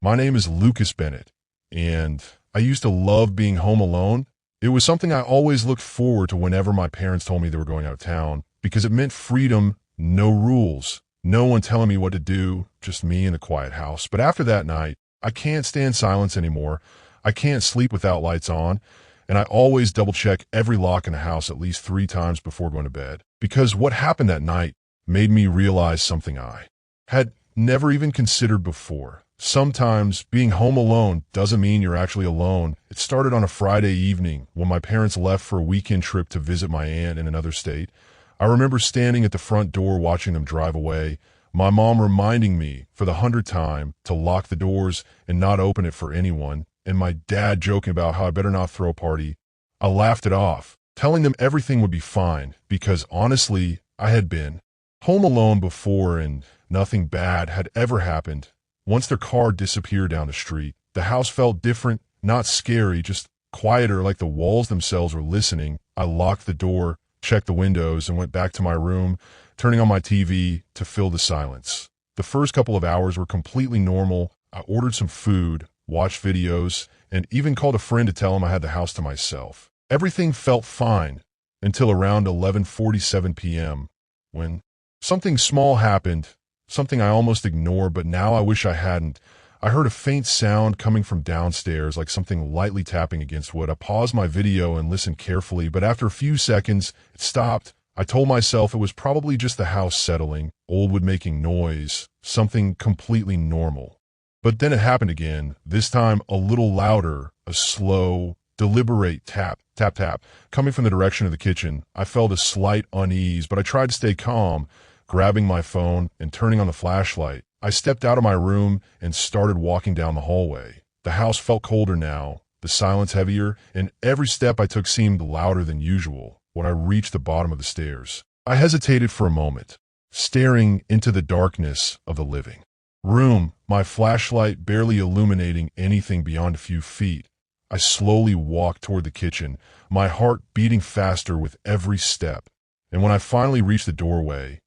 My name is Lucas Bennett, and I used to love being home alone. It was something I always looked forward to whenever my parents told me they were going out of town, because it meant freedom, no rules, no one telling me what to do, just me in a quiet house. But after that night, I can't stand silence anymore. I can't sleep without lights on, and I always double-check every lock in the house at least 3 times before going to bed, because what happened that night made me realize something I had never even considered before. Sometimes being home alone doesn't mean you're actually alone. It started on a Friday evening when my parents left for a weekend trip to visit my aunt in another state. I remember standing at the front door watching them drive away, my mom reminding me for the 100th time to lock the doors and not open it for anyone, and my dad joking about how I better not throw a party. I laughed it off, telling them everything would be fine, because honestly, I had been home alone before and nothing bad had ever happened. Once their car disappeared down the street, the house felt different, not scary, just quieter, like the walls themselves were listening. I locked the door, checked the windows, and went back to my room, turning on my TV to fill the silence. The first couple of hours were completely normal. I ordered some food, watched videos, and even called a friend to tell him I had the house to myself. Everything felt fine until around 11:47 p.m. when something small happened. Something I almost ignored, but now I wish I hadn't. I heard a faint sound coming from downstairs, like something lightly tapping against wood. I paused my video and listened carefully, but after a few seconds, it stopped. I told myself it was probably just the house settling, old wood making noise, something completely normal. But then it happened again, this time a little louder, a slow, deliberate tap, tap, tap, coming from the direction of the kitchen. I felt a slight unease, but I tried to stay calm, grabbing my phone and turning on the flashlight. I stepped out of my room and started walking down the hallway. The house felt colder now, the silence heavier, and every step I took seemed louder than usual. When I reached the bottom of the stairs, I hesitated for a moment, staring into the darkness of the living room, my flashlight barely illuminating anything beyond a few feet. I slowly walked toward the kitchen, my heart beating faster with every step. And when I finally reached the doorway,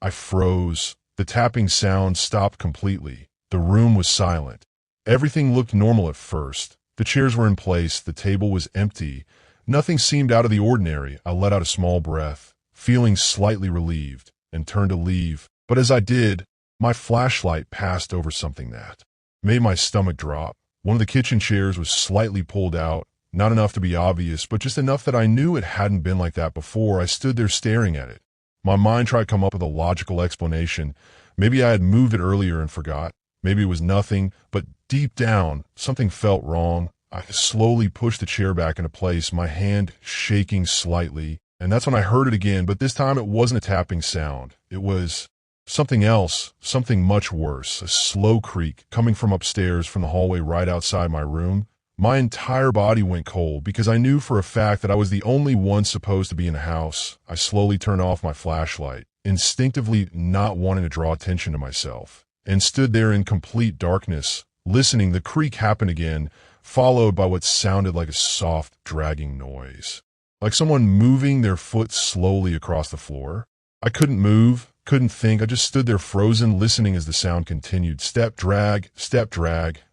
I froze. The tapping sound stopped completely. The room was silent. Everything looked normal at first. The chairs were in place. The table was empty. Nothing seemed out of the ordinary. I let out a small breath, feeling slightly relieved, and turned to leave. But as I did, my flashlight passed over something that made my stomach drop. One of the kitchen chairs was slightly pulled out, not enough to be obvious, but just enough that I knew it hadn't been like that before. I stood there staring at it. My mind tried to come up with a logical explanation. Maybe I had moved it earlier and forgot. Maybe it was nothing, but deep down, something felt wrong. I slowly pushed the chair back into place, my hand shaking slightly, and that's when I heard it again, but this time it wasn't a tapping sound. It was something else, something much worse, a slow creak coming from upstairs from the hallway right outside my room. My entire body went cold because I knew for a fact that I was the only one supposed to be in the house. I slowly turned off my flashlight, instinctively not wanting to draw attention to myself, and stood there in complete darkness, listening. The creak happened again, followed by what sounded like a soft, dragging noise, like someone moving their foot slowly across the floor. I couldn't move, couldn't think. I just stood there frozen, listening as the sound continued. Step drag,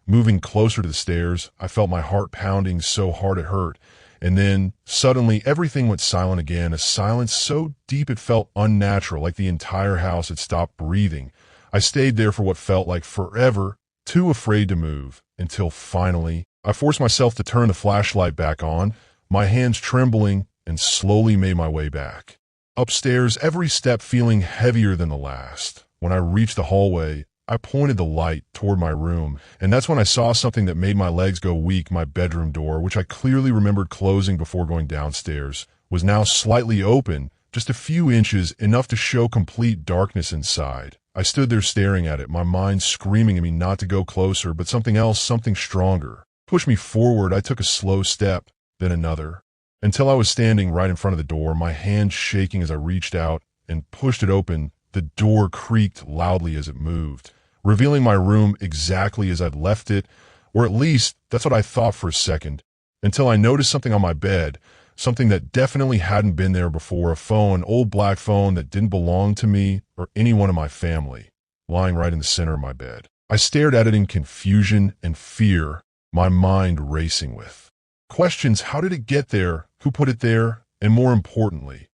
moving closer to the stairs. I felt my heart pounding so hard it hurt. And then, suddenly, everything went silent again, a silence so deep it felt unnatural, like the entire house had stopped breathing. I stayed there for what felt like forever, too afraid to move, until finally, I forced myself to turn the flashlight back on, my hands trembling, and slowly made my way back upstairs, every step feeling heavier than the last. When I reached the hallway, I pointed the light toward my room, and that's when I saw something that made my legs go weak. My bedroom door, which I clearly remembered closing before going downstairs, was now slightly open, just a few inches, enough to show complete darkness inside. I stood there staring at it, my mind screaming at me not to go closer, but something else, something stronger, pushed me forward. I took a slow step, then another, until I was standing right in front of the door, my hand shaking as I reached out and pushed it open. The door creaked loudly as it moved, revealing my room exactly as I'd left it, or at least that's what I thought for a second, until I noticed something on my bed, something that definitely hadn't been there before, a phone, an old black phone that didn't belong to me or anyone in my family, lying right in the center of my bed. I stared at it in confusion and fear, my mind racing with questions. How did it get there? Who put it there? And more importantly,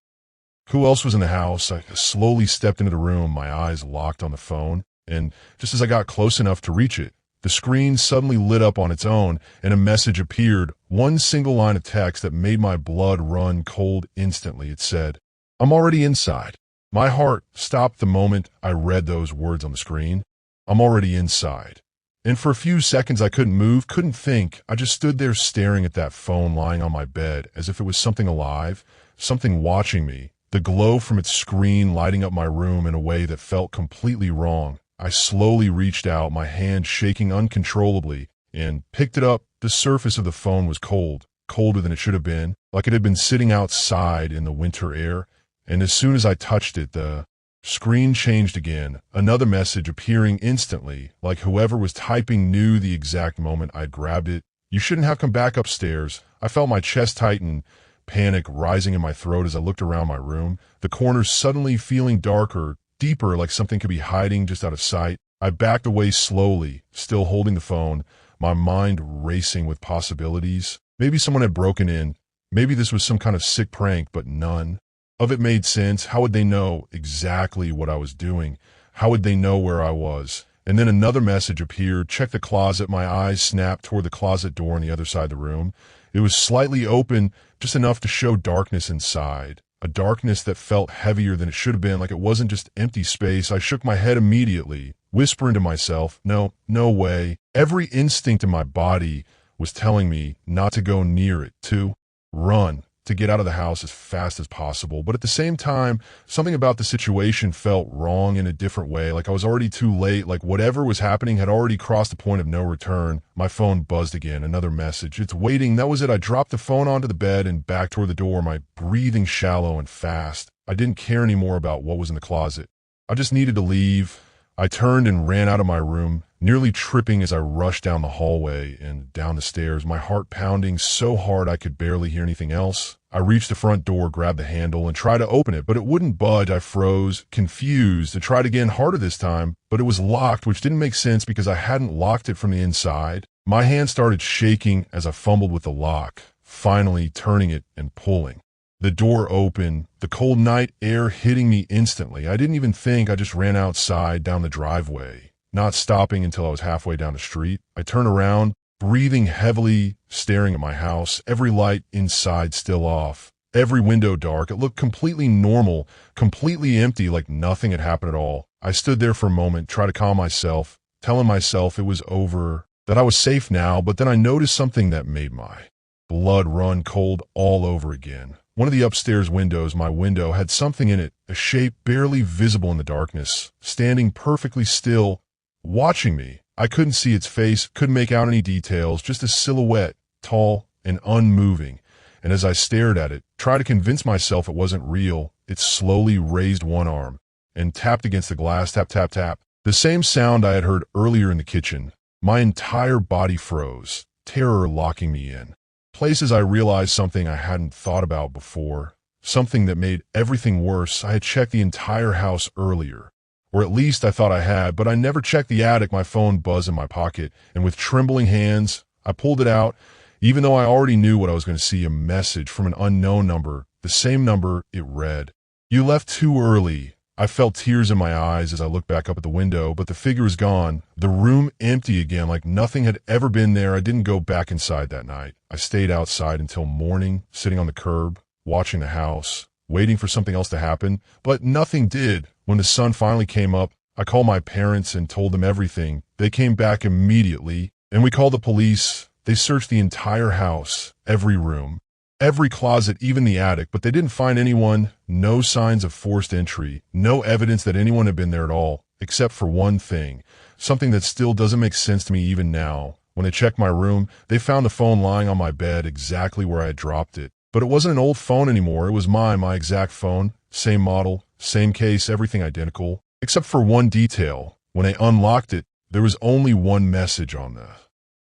who else was in the house? I slowly stepped into the room, my eyes locked on the phone, and just as I got close enough to reach it, the screen suddenly lit up on its own, and a message appeared, one single line of text that made my blood run cold instantly. It said, "I'm already inside." My heart stopped the moment I read those words on the screen. I'm already inside. And for a few seconds I couldn't move, couldn't think. I just stood there staring at that phone lying on my bed as if it was something alive, something watching me, the glow from its screen lighting up my room in a way that felt completely wrong. I slowly reached out, my hand shaking uncontrollably, and picked it up. The surface of the phone was cold, colder than it should have been, like it had been sitting outside in the winter air. And as soon as I touched it, the screen changed again, another message appearing instantly, like whoever was typing knew the exact moment I grabbed it. "You shouldn't have come back upstairs." I felt my chest tighten, panic rising in my throat as I looked around my room, the corners suddenly feeling darker, deeper, like something could be hiding just out of sight. I backed away slowly, still holding the phone, my mind racing with possibilities. Maybe someone had broken in. Maybe this was some kind of sick prank, but none of it made sense. How would they know exactly what I was doing? How would they know where I was? And then another message appeared. "Check the closet." My eyes snapped toward the closet door on the other side of the room. It was slightly open, just enough to show darkness inside. A darkness that felt heavier than it should have been, like it wasn't just empty space. I shook my head immediately, whispering to myself, no way. Every instinct in my body was telling me not to go near it, to run, to get out of the house as fast as possible. But at the same time, something about the situation felt wrong in a different way, like I was already too late, like whatever was happening had already crossed the point of no return. My phone buzzed again, another message. "It's waiting." That was it. I dropped the phone onto the bed and back toward the door, my breathing shallow and fast. I didn't care anymore about what was in the closet. I just needed to leave. I turned and ran out of my room, nearly tripping as I rushed down the hallway and down the stairs, my heart pounding so hard I could barely hear anything else. I reached the front door, grabbed the handle, and tried to open it, but it wouldn't budge. I froze, confused. I tried again, harder this time, but it was locked, which didn't make sense because I hadn't locked it from the inside. My hand started shaking as I fumbled with the lock, finally turning it and pulling. The door opened, the cold night air hitting me instantly. I didn't even think. I just ran outside down the driveway, not stopping until I was halfway down the street. I turned around, breathing heavily, staring at my house, every light inside still off, every window dark. It looked completely normal, completely empty, like nothing had happened at all. I stood there for a moment, tried to calm myself, telling myself it was over, that I was safe now, but then I noticed something that made my blood run cold all over again. One of the upstairs windows, my window, had something in it, a shape barely visible in the darkness, standing perfectly still, watching me. I couldn't see its face, couldn't make out any details, just a silhouette, tall and unmoving. And as I stared at it, tried to convince myself it wasn't real, it slowly raised one arm and tapped against the glass, tap, tap, tap. The same sound I had heard earlier in the kitchen. My entire body froze, terror locking me in. Places I realized something I hadn't thought about before, something that made everything worse. I had checked the entire house earlier, or at least I thought I had, but I never checked the attic. My phone buzzed in my pocket, and with trembling hands, I pulled it out, even though I already knew what I was going to see, a message from an unknown number, the same number. It read, "You left too early." I felt tears in my eyes as I looked back up at the window, but the figure was gone. The room empty again, like nothing had ever been there. I didn't go back inside that night. I stayed outside until morning, sitting on the curb, watching the house, waiting for something else to happen, but nothing did. When the sun finally came up, I called my parents and told them everything. They came back immediately, and we called the police. They searched the entire house, every room, every closet, even the attic, but they didn't find anyone. No signs of forced entry, no evidence that anyone had been there at all, except for one thing, something that still doesn't make sense to me even now. When they checked my room, they found the phone lying on my bed exactly where I had dropped it. But it wasn't an old phone anymore. It was my exact phone, same model, same case, everything identical, except for one detail. When they unlocked it, there was only one message on the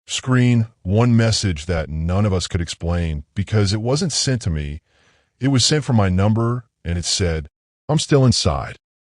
screen, one message that none of us could explain because it wasn't sent to me. It was sent from my number, and it said, "I'm still inside."